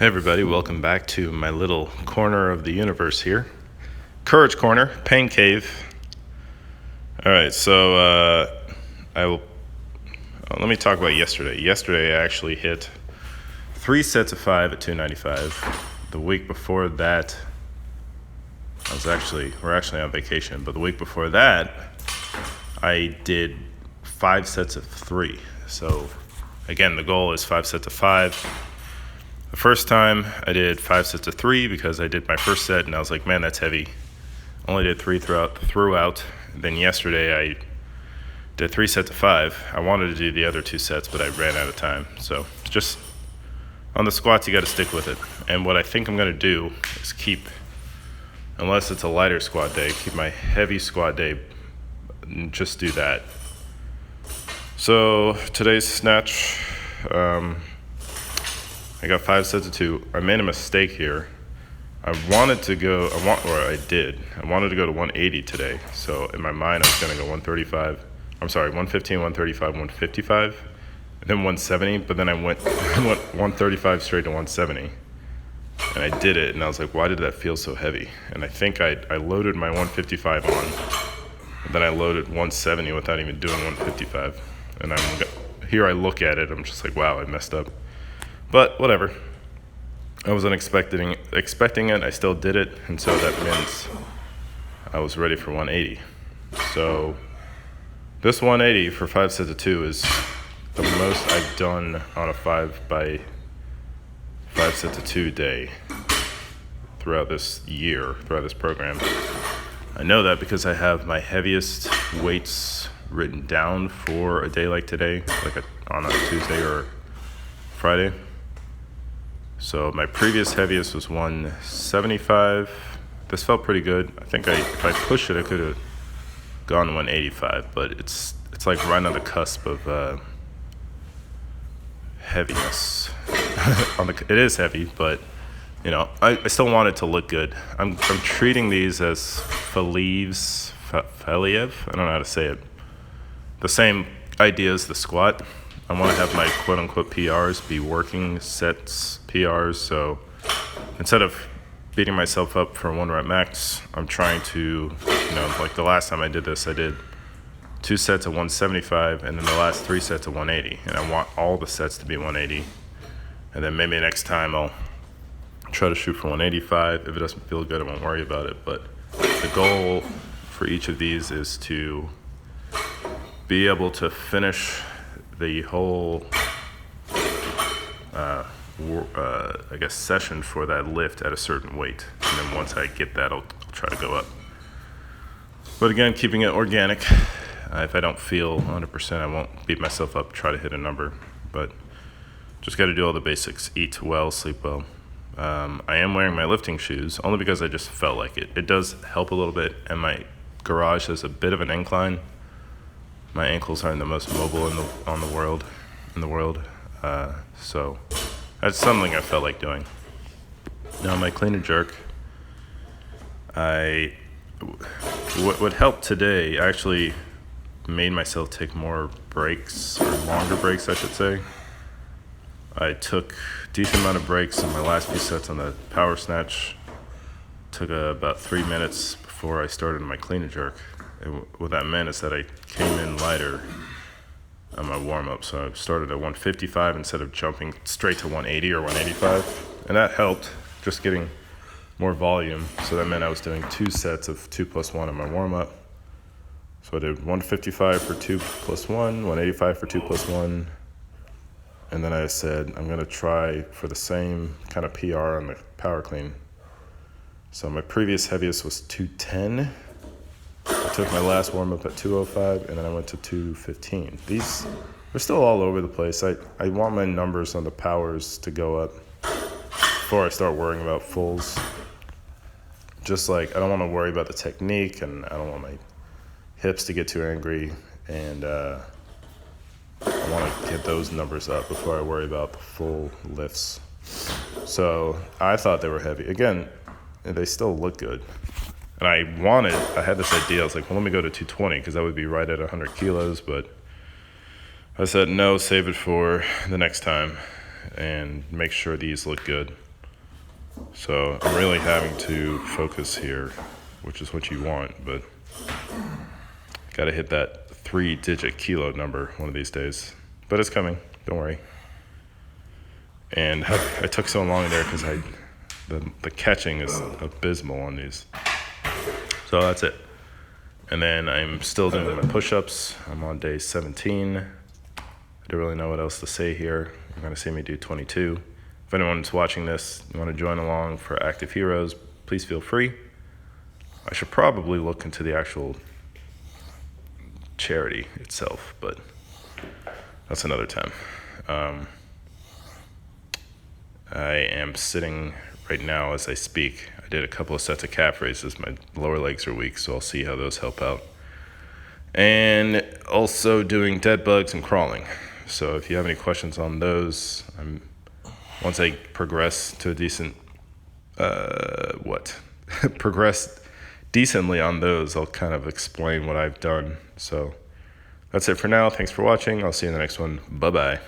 Hey everybody, welcome back to my little corner of the universe here. Courage Corner, Pain Cave. Alright, so let me talk about yesterday. Yesterday I actually hit 3 sets of 5 at 295. The week before that, we're actually on vacation, but the week before that, I did 5 sets of 3. So again, the goal is 5 sets of 5. The first time I did 5 sets of 3 because I did my first set and I was like, man, that's heavy. Only did 3 throughout. Then yesterday I did 3 sets of 5. I wanted to do the other 2 sets, but I ran out of time. So just on the squats, you got to stick with it. And what I think I'm going to do is unless it's a lighter squat day, keep my heavy squat day and just do that. So today's snatch, I got 5 sets of 2. I made a mistake here. I wanted to go to 180 today. So in my mind, I was going to go 115, 135, 155, and then 170. But then I went 135 straight to 170. And I did it, and I was like, why did that feel so heavy? And I think I loaded my 155 on, and then I loaded 170 without even doing 155. And here I look at it, I'm just like, wow, I messed up. But whatever. I wasn't expecting it. I still did it, and so that means I was ready for 180. So this 180 for 5 sets of 2 is the most I've done on a 5 by 5 sets of 2 day throughout this program. I know that because I have my heaviest weights written down for a day like today, on a Tuesday or Friday. So my previous heaviest was 175. This felt pretty good. I think if I pushed it, I could have gone 185, but it's like right on the cusp of heaviness. It is heavy, but I still want it to look good. I'm treating these as Feliev. I don't know how to say it. The same idea as the squat. I want to have my quote-unquote PRs be working sets PRs, so instead of beating myself up for 1 rep max, I'm trying to, like the last time I did this, I did 2 sets of 175, and then the last 3 sets of 180, and I want all the sets to be 180, and then maybe next time I'll try to shoot for 185. If it doesn't feel good, I won't worry about it, but the goal for each of these is to be able to finish the whole session for that lift at a certain weight, and then once I get that, I'll try to go up. But again, keeping it organic. If I don't feel 100%, I won't beat myself up, try to hit a number, but just got to do all the basics. Eat well, sleep well. I am wearing my lifting shoes only because I just felt like it. It does help a little bit, and my garage has a bit of an incline. My ankles aren't the most mobile in the world, so that's something I felt like doing. Now my clean and jerk, what helped today, I actually made myself take more breaks, or longer breaks I should say. I took a decent amount of breaks in my last few sets on the power snatch. Took about 3 minutes before I started my clean and jerk. And what that meant is that I came in lighter on my warm-up. So I started at 155 instead of jumping straight to 180 or 185. And that helped, just getting more volume. So that meant I was doing 2 sets of 2 plus 1 on my warm-up. So I did 155 for 2 plus 1, 185 for 2 plus 1. And then I said, I'm going to try for the same kind of PR on the power clean. So my previous heaviest was 210. I took my last warm-up at 205, and then I went to 215. These are still all over the place. I want my numbers on the powers to go up before I start worrying about fulls. Just like I don't want to worry about the technique, and I don't want my hips to get too angry, and I want to get those numbers up before I worry about the full lifts. So I thought they were heavy. Again, they still look good. And I had this idea, I was like, well, let me go to 220, because that would be right at 100 kilos, but I said, no, save it for the next time, and make sure these look good. So I'm really having to focus here, which is what you want, but gotta hit that 3-digit kilo number one of these days. But it's coming, don't worry. And I took so long there because the catching is abysmal on these. So that's it. And then I'm still doing my push-ups. I'm on day 17. I don't really know what else to say here. You're gonna see me do 22. If anyone's watching this, you wanna join along for Active Heroes, please feel free. I should probably look into the actual charity itself, but that's another time. I am sitting right now as I speak. I did a couple of sets of calf raises. My lower legs are weak, so I'll see how those help out. And also doing dead bugs and crawling. So if you have any questions on those, once I progress to a decent, progress decently on those, I'll kind of explain what I've done. So that's it for now. Thanks for watching. I'll see you in the next one. Bye-bye.